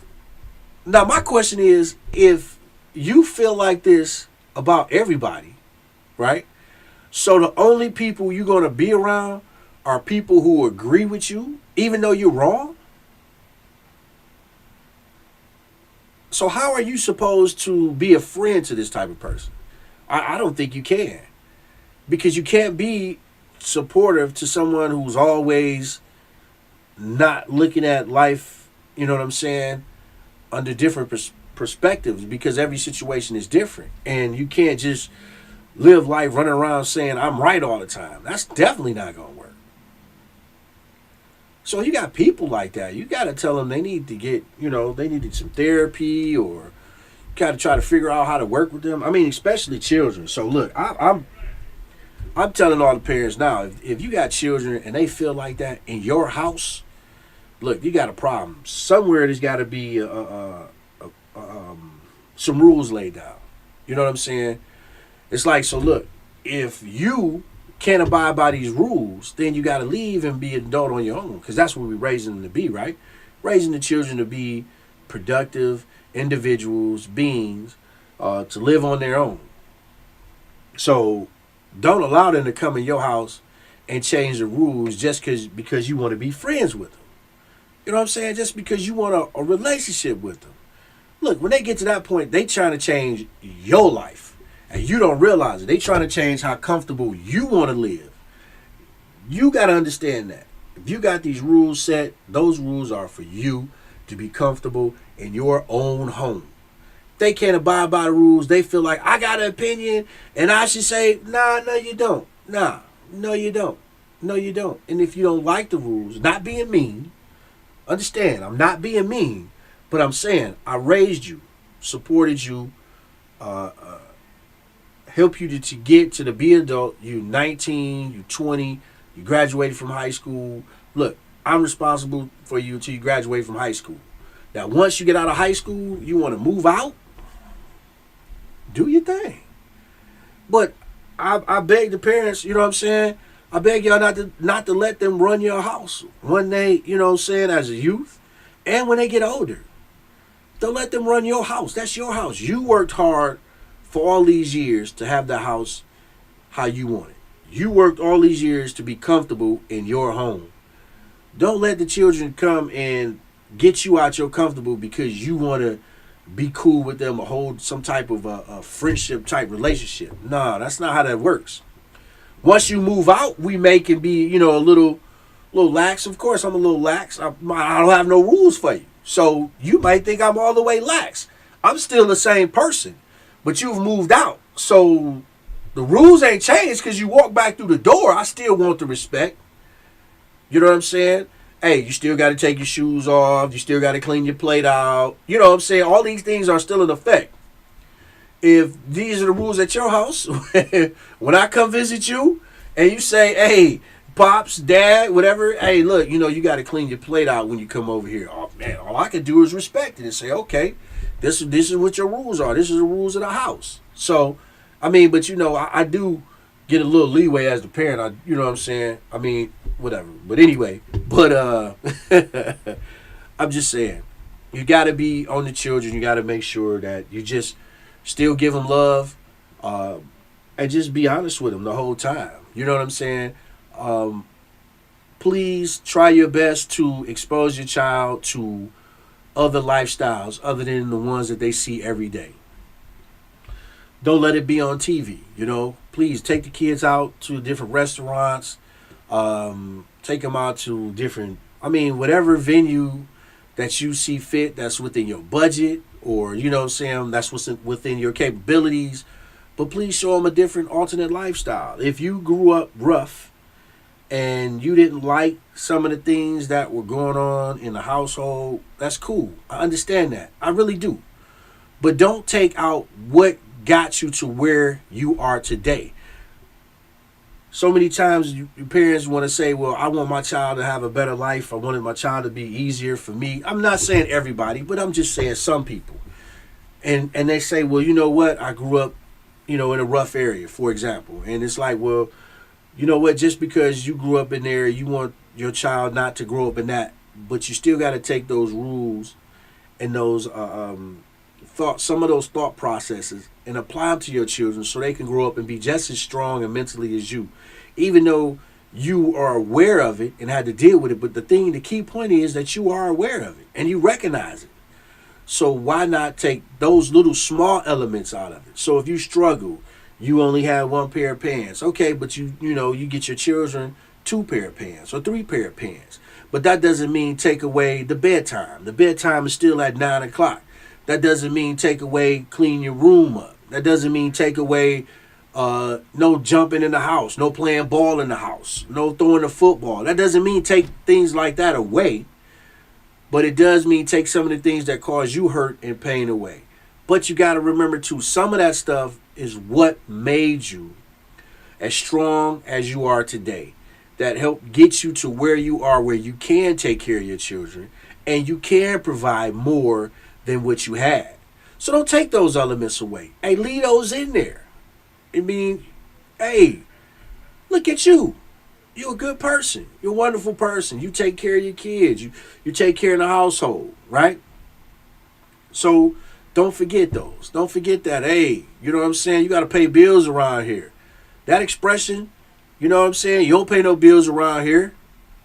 now my question is, if you feel like this about everybody, right? So the only people you're going to be around are people who agree with you, even though you're wrong? So how are you supposed to be a friend to this type of person? I don't think you can. Because you can't be supportive to someone who's always not looking at life, you know what I'm saying, under different perspectives, because every situation is different. And you can't just live life running around saying I'm right all the time. That's definitely not going to work. So you got people like that. You got to tell them they need to get, they needed some therapy, or got to try to figure out how to work with them. I mean, especially children. So look, I'm telling all the parents now, if you got children and they feel like that in your house, look, you got a problem. Somewhere there's got to be some rules laid down. You know what I'm saying? It's like, so look, if you can't abide by these rules, then you got to leave and be an adult on your own, because that's what we're raising them to be, right? Raising the children to be productive individuals, beings, to live on their own. So don't allow them to come in your house and change the rules just because you want to be friends with them. You know what I'm saying? Just because you want a relationship with them. Look, when they get to that point, they trying to change your life. And you don't realize it. They trying to change how comfortable you want to live. You got to understand that. If you got these rules set, those rules are for you to be comfortable in your own home. They can't abide by the rules. They feel like, I got an opinion and I should say, nah, no, you don't. Nah, no, you don't. No, you don't. And if you don't like the rules, not being mean, understand, I'm not being mean, but I'm saying I raised you, supported you, help you to get to be adult. You 19, you 20, you graduated from high school. Look, I'm responsible for you until you graduate from high school. Now, once you get out of high school, you want to move out, do your thing. But I beg the parents, you know what I'm saying? I beg y'all not to let them run your house when they, you know what I'm saying, as a youth, and when they get older. Don't let them run your house. That's your house. You worked hard for all these years to have the house how you want it. You worked all these years to be comfortable in your home. Don't let the children come and get you out your comfortable because you want to be cool with them or hold some type of a friendship type relationship. Nah, that's not how that works. Once you move out, we can be, a little lax. Of course, I'm a little lax. I don't have no rules for you. So you might think I'm all the way lax. I'm still the same person, but you've moved out. So the rules ain't changed because you walk back through the door. I still want the respect. You know what I'm saying? Hey, you still got to take your shoes off. You still got to clean your plate out. You know what I'm saying? All these things are still in effect. If these are the rules at your house, when I come visit you and you say, hey, Pops, Dad, whatever, hey, look, you got to clean your plate out when you come over here. Oh, man, all I can do is respect it and say, okay, this is what your rules are. This is the rules of the house. So, I mean, but, I do get a little leeway as the parent. You know what I'm saying? I mean, whatever. But anyway, I'm just saying, you got to be on the children. You got to make sure that you just still give them love, and just be honest with them the whole time. You know what I'm saying? Um, please try your best to expose your child to other lifestyles other than the ones that they see every day. Don't let it be on TV. You know, please take the kids out to different restaurants. Take them out to different. I mean, whatever venue that you see fit, that's within your budget, or you know, what I'm saying, that's what's within your capabilities. But please show them a different alternate lifestyle. If you grew up rough and you didn't like some of the things that were going on in the household, that's cool. I understand that. I really do. But don't take out what got you to where you are today. So many times your parents want to say, well, I want my child to have a better life. I wanted my child to be easier for me. I'm not saying everybody, but I'm just saying some people. And they say, well, you know what? I grew up, in a rough area, for example. And it's like, well, you know what? Just because you grew up in there, you want your child not to grow up in that. But you still got to take those rules and those some of those thought processes and apply them to your children so they can grow up and be just as strong and mentally as you, even though you are aware of it and had to deal with it. But the key point is that you are aware of it and you recognize it. So why not take those little small elements out of it? So if you struggle, you only have one pair of pants, okay, but you get your children 2 pair of pants or 3 pair of pants. But that doesn't mean take away the bedtime. The bedtime is still at 9 o'clock. That doesn't mean take away clean your room up. That doesn't mean take away no jumping in the house, no playing ball in the house, no throwing the football. That doesn't mean take things like that away. But it does mean take some of the things that cause you hurt and pain away. But you got to remember too, some of that stuff is what made you as strong as you are today. That helped get you to where you are, where you can take care of your children and you can provide more than what you had. So don't take those elements away. Hey, leave those in there. I mean, hey, look at you. You're a good person. You're a wonderful person. You take care of your kids. You take care of the household, right? So don't forget those. Don't forget that, hey, you know what I'm saying? You got to pay bills around here. That expression, you know what I'm saying? You don't pay no bills around here.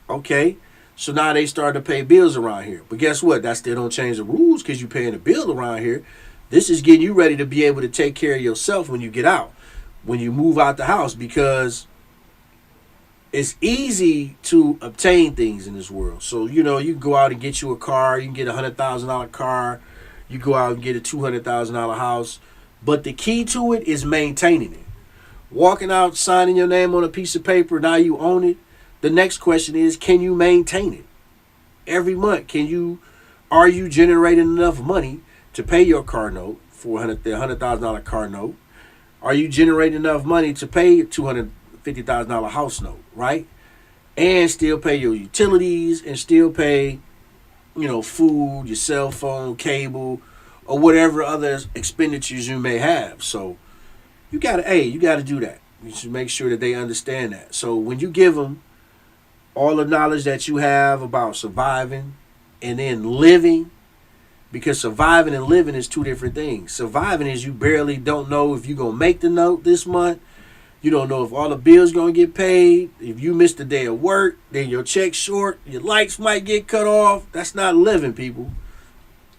Okay. So now they start to pay bills around here. But guess what? That still don't change the rules because you're paying a bill around here. This is getting you ready to be able to take care of yourself when you get out, when you move out the house, because it's easy to obtain things in this world. So, you can go out and get you a car. You can get $100,000 car. You go out and get a $200,000 house. But the key to it is maintaining it. Walking out, signing your name on a piece of paper, now you own it. The next question is, can you maintain it? Every month, are you generating enough money to pay your car note for the $100,000 car note? Are you generating enough money to pay $250,000 house note, right? And still pay your utilities and still pay, food, your cell phone, cable, or whatever other expenditures you may have. So you gotta do that. You should make sure that they understand that. So when you give them all the knowledge that you have about surviving and then living, because surviving and living is 2 different things. Surviving is you barely don't know if you're going to make the note this month. You don't know if all the bills going to get paid. If you missed a day of work, then your check's short. Your lights might get cut off. That's not living, people.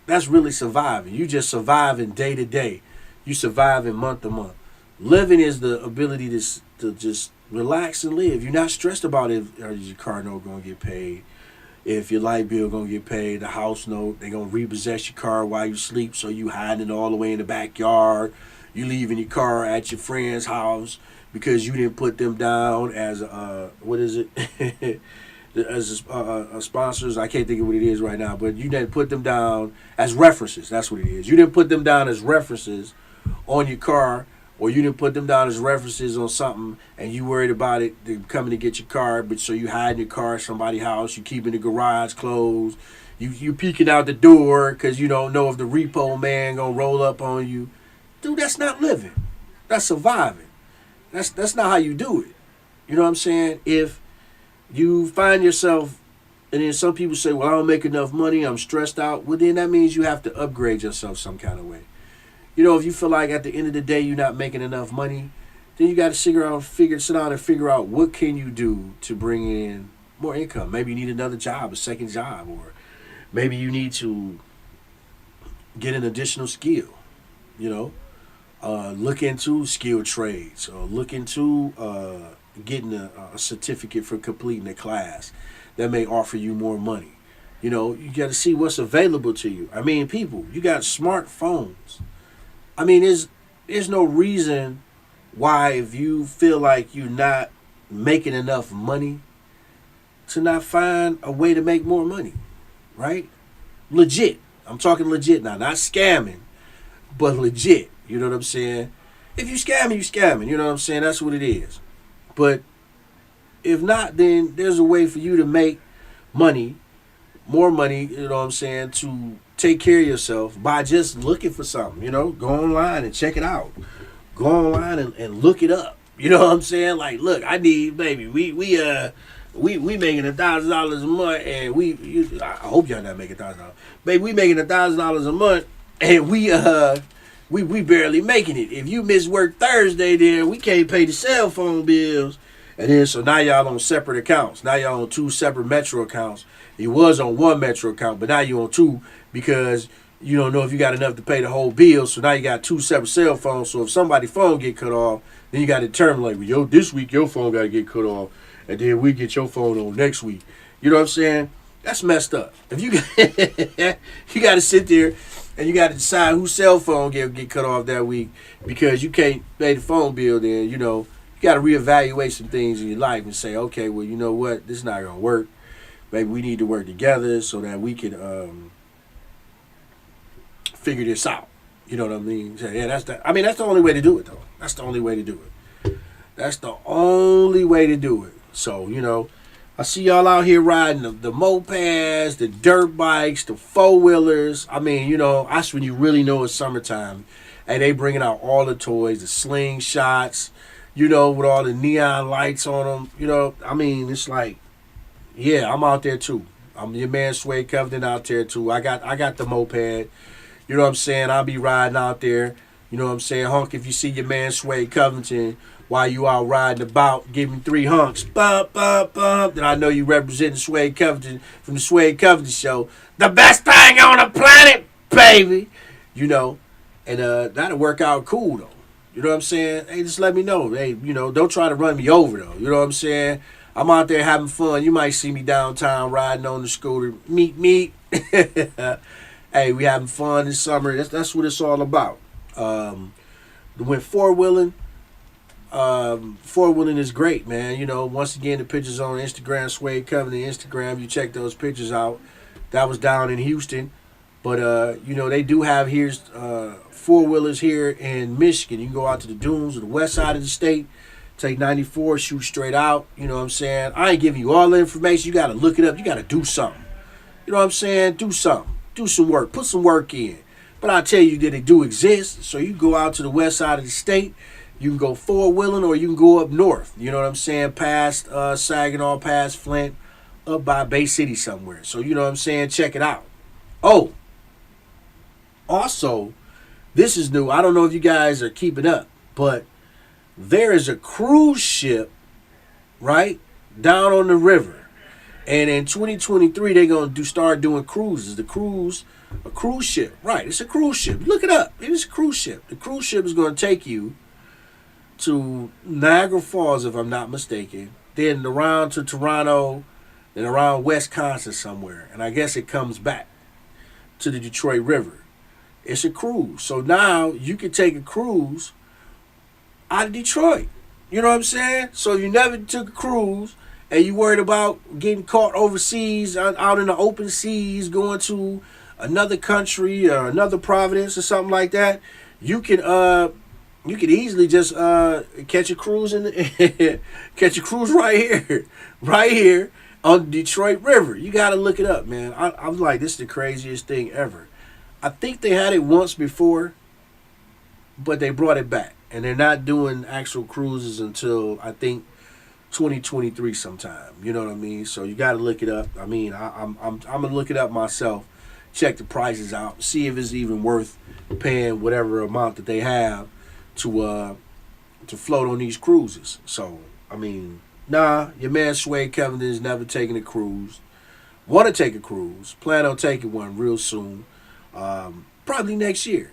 That's really surviving. You just surviving day to day. You surviving month to month. Living is the ability to just relax and live. You're not stressed about if your car note going to get paid. If your light bill going to get paid, the house note, they're going to repossess your car while you sleep, so you hiding it all the way in the backyard. You leaving your car at your friend's house because you didn't put them down as sponsors. I can't think of what it is right now, but you didn't put them down as references. That's what it is. You didn't put them down as references on your car, or you didn't put them down as references on something, and you worried about it coming to get your car, but so you hide in your car at somebody's house, you keeping the garage closed, you peeking out the door because you don't know if the repo man gonna roll up on you. Dude, that's not living. That's surviving. That's not how you do it. You know what I'm saying? If you find yourself, and then some people say, well, I don't make enough money, I'm stressed out. Well, then that means you have to upgrade yourself some kind of way. if you feel like at the end of the day you're not making enough money, then you got to sit down and figure out what can you do to bring in more income. Maybe you need another job, a second job, or maybe you need to get an additional skill. You know, look into skilled trades, or look into getting a certificate for completing a class that may offer you more money. You got to see what's available to you. I mean, people, you got smartphones. I mean, there's no reason why, if you feel like you're not making enough money, to not find a way to make more money, right? Legit. I'm talking legit now, not scamming, but legit. You know what I'm saying? If you scamming, you scamming. You know what I'm saying? That's what it is. But if not, then there's a way for you to make money, more money, you know what I'm saying, to take care of yourself by just looking for something, go online and check it out. Go online and look it up. You know what I'm saying? Like, look, I need, baby, we making $1,000 a month, and I hope y'all not making $1,000. Baby, we making $1,000 a month, and we barely making it. If you miss work Thursday, then we can't pay the cell phone bills. And then so now y'all on separate accounts. Now y'all on 2 separate Metro accounts. You was on 1 Metro account, but now you on 2 because you don't know if you got enough to pay the whole bill. So now you got 2 separate cell phones. So if somebody's phone get cut off, then you got to determine like, well, this week your phone got to get cut off, and then we get your phone on next week. You know what I'm saying? That's messed up. If you you got to sit there and you got to decide whose cell phone get cut off that week because you can't pay the phone bill, then you got to reevaluate some things in your life and say, okay, well, you know what, this is not gonna work. Maybe we need to work together so that we can figure this out. You know what I mean? So, yeah, that's the only way to do it, though. That's the only way to do it. That's the only way to do it. So, I see y'all out here riding the mopeds, the dirt bikes, the 4-wheelers. I mean, that's when you really know it's summertime. And they bringing out all the toys, the slingshots, with all the neon lights on them. I mean, it's like, yeah, I'm out there too. I'm your man Suede Covington out there too. I got the moped. You know what I'm saying? I'll be riding out there. You know what I'm saying? Honk if you see your man Suede Covington while you out riding about, give me 3 honks. Bump, bump, bump. Then I know you representing Suede Covington from the Suede Covington Show. The best thing on the planet, baby. And that'll work out cool though. You know what I'm saying? Hey, just let me know. Hey, don't try to run me over though. You know what I'm saying? I'm out there having fun. You might see me downtown riding on the scooter. Meet. Hey, we having fun this summer. That's what it's all about. Went 4-wheeling. 4-wheeling is great, man. Once again, the pictures on Instagram, Suede Covington Instagram. You check those pictures out. That was down in Houston. But, they do have here's 4-wheelers here in Michigan. You can go out to the dunes or the west side of the state. Take 94, shoot straight out. You know what I'm saying? I ain't giving you all the information. You got to look it up. You got to do something. You know what I'm saying? Do something. Do some work. Put some work in. But I tell you that they do exist. So you go out to the west side of the state. You can go 4-wheeling or you can go up north. You know what I'm saying? Past Saginaw, past Flint, up by Bay City somewhere. So you know what I'm saying? Check it out. Oh, also, this is new. I don't know if you guys are keeping up, but there is a cruise ship, right, down on the river. And in 2023, they're going to start doing cruises. A cruise ship. Right, it's a cruise ship. Look it up. It is a cruise ship. The cruise ship is going to take you to Niagara Falls, if I'm not mistaken, then around to Toronto, then around Wisconsin somewhere. And I guess it comes back to the Detroit River. It's a cruise. So now you can take a cruise out of Detroit. You know what I'm saying? So you never took a cruise and you worried about getting caught overseas, out in the open seas, going to another country or another province or something like that. You can easily just catch a cruise right here on the Detroit River. You got to look it up, man. I'm like, this is the craziest thing ever. I think they had it once before, but they brought it back. And they're not doing actual cruises until, I think, 2023 sometime. You know what I mean? So you got to look it up. I mean, I'm going to look it up myself check the prices out, see if it's even worth paying whatever amount that they have to float on these cruises. So, I mean, nah, your man Suede Covington is never taking a cruise. Want to take a cruise. Plan on taking one real soon. Probably next year.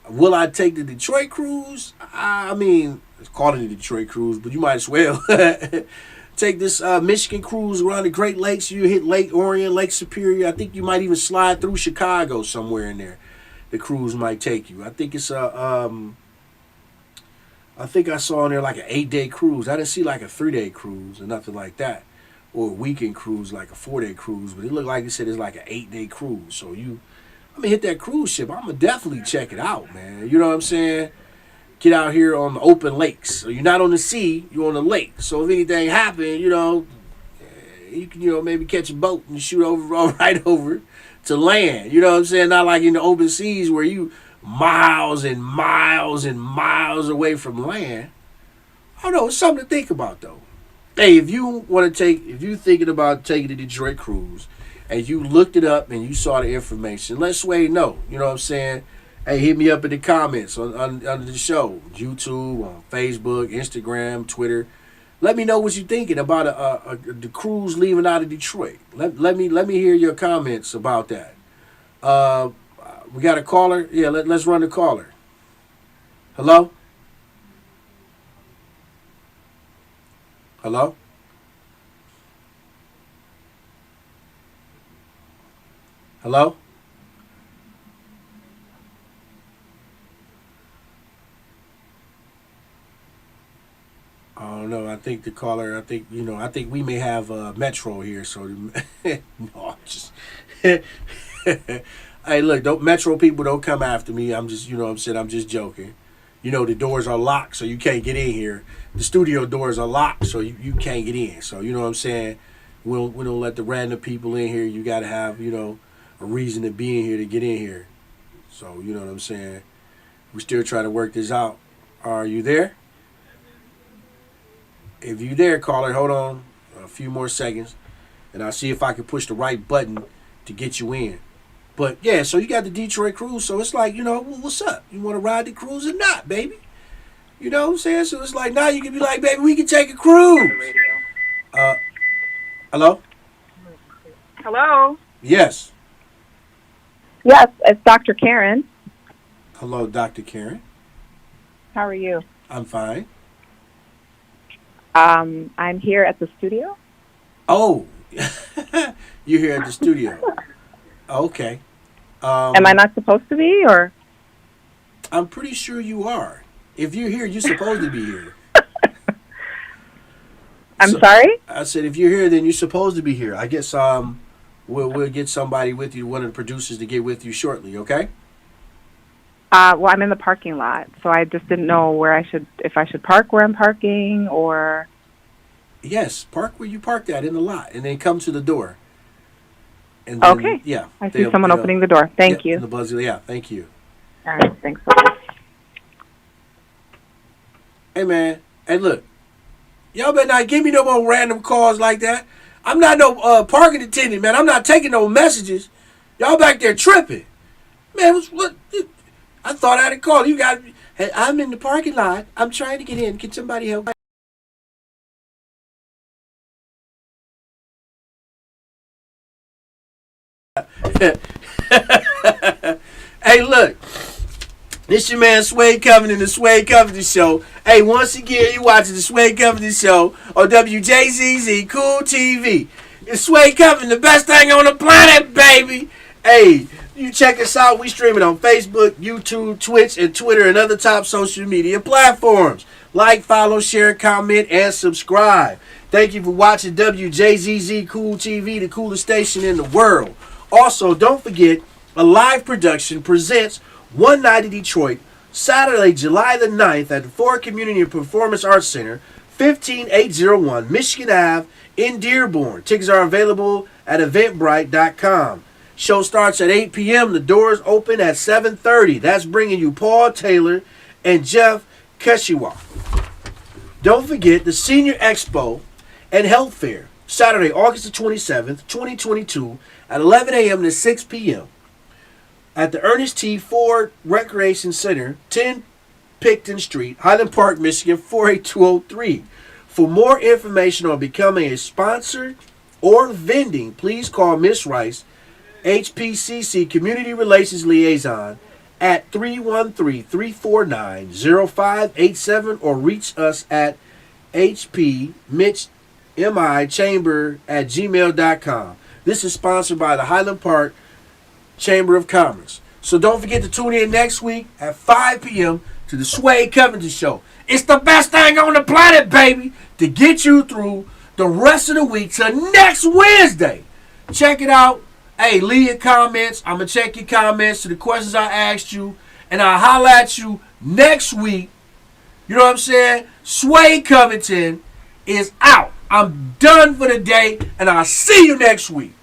Will I take the Detroit cruise? I mean, it's called it the Detroit cruise, but you might as well take this Michigan cruise around the Great Lakes. You hit Lake Orion, Lake Superior. I think you might even slide through Chicago somewhere in there. The cruise might take you. I think it's I think I saw in there like an 8-day cruise. I didn't see like a 3-day cruise or nothing like that, or a weekend cruise like a 4-day cruise. But it looked like it said it's like an 8-day cruise. So I'm gonna hit that cruise ship. I'm gonna definitely check it out, man. You know what I'm saying? Get out here on the open lakes. So you're not on the sea, you're on the lake. So if anything happened, you can maybe catch a boat and shoot over right over to land. You know what I'm saying? Not like in the open seas where you miles and miles and miles away from land. I don't know. It's something to think about, though. Hey, if you're thinking about taking the Detroit cruise, and you looked it up and you saw the information, let Suede know. You know what I'm saying? Hey, hit me up in the comments under the show, YouTube, on Facebook, Instagram, Twitter. Let me know what you're thinking about the cruise leaving out of Detroit. Let me hear your comments about that. We got a caller? Yeah, let's run the caller. Hello? Hello? Hello? I don't know. I think the caller, I think we may have Metro here. So, no, just... Hey, look, Metro people don't come after me. I'm just, I'm just joking. The doors are locked, so you can't get in here. The studio doors are locked, so you can't get in. So, you know what I'm saying? We don't let the random people in here. You got to have, a reason to be in here to get in here. So, you know what I'm saying? We're still trying to work this out. Are you there? If you there, caller, hold on a few more seconds, and I'll see if I can push the right button to get you in. But, yeah, so you got the Detroit cruise, so it's like, what's up? You want to ride the cruise or not, baby? You know what I'm saying? So it's like, now you can be like, baby, we can take a cruise. Hello? Hello? Yes. Yes, it's Dr. Karen. Hello, Dr. Karen. How are you? I'm fine. I'm here at the studio. Oh, you're here at the studio. Okay. Am I not supposed to be, or? I'm pretty sure you are. If you're here, you're supposed to be here. I'm sorry? I said if you're here, then you're supposed to be here. I guess we'll get somebody with you, one of the producers, to get with you shortly. Okay. Well, I'm in the parking lot, so I just didn't know if I should park where I'm parking, or. Yes, park where you parked at in the lot, and then come to the door. And then, okay. Yeah. I see someone opening the door. Thank you. The buzzer. Yeah. Thank you. All right. Thanks. Hey, man. Hey, look. Y'all better not give me no more random calls like that. I'm not no parking attendant, man. I'm not taking no messages. Y'all back there tripping. Man, what? I thought I had a call. You got... Hey, I'm in the parking lot. I'm trying to get in. Can somebody help? Hey, look. This your man Suede Covington, the Suede Covington Show. Hey, once again, you watching the Suede Covington Show on WJZZ Cool TV. It's Suede Covington, the best thing on the planet, baby. Hey, you check us out. We streaming on Facebook, YouTube, Twitch, and Twitter, and other top social media platforms. Like, follow, share, comment, and subscribe. Thank you for watching WJZZ Cool TV, the coolest station in the world. Also, don't forget, a live production presents One Night in Detroit, Saturday, July the 9th at the Ford Community and Performance Arts Center, 15801 Michigan Ave in Dearborn. Tickets are available at eventbrite.com. Show starts at 8 p.m. The doors open at 7:30. That's bringing you Paul Taylor and Jeff Keshiwak. Don't forget the Senior Expo and Health Fair, Saturday, August the 27th, 2022 at 11 a.m. to 6 p.m. at the Ernest T. Ford Recreation Center, 10 Picton Street, Highland Park, Michigan, 48203. For more information on becoming a sponsor or vending, please call Miss Rice, HPCC Community Relations Liaison, at 313-349-0587 or reach us at hpmitchmichamber@gmail.com. This is sponsored by the Highland Park Chamber of Commerce. So don't forget to tune in next week at 5 p.m. to the Suede Covington Show. It's the best thing on the planet, baby, to get you through the rest of the week till next Wednesday. Check it out. Hey, leave your comments. I'm going to check your comments to the questions I asked you, and I'll holler at you next week. You know what I'm saying? Suede Covington is out. I'm done for the day, and I'll see you next week.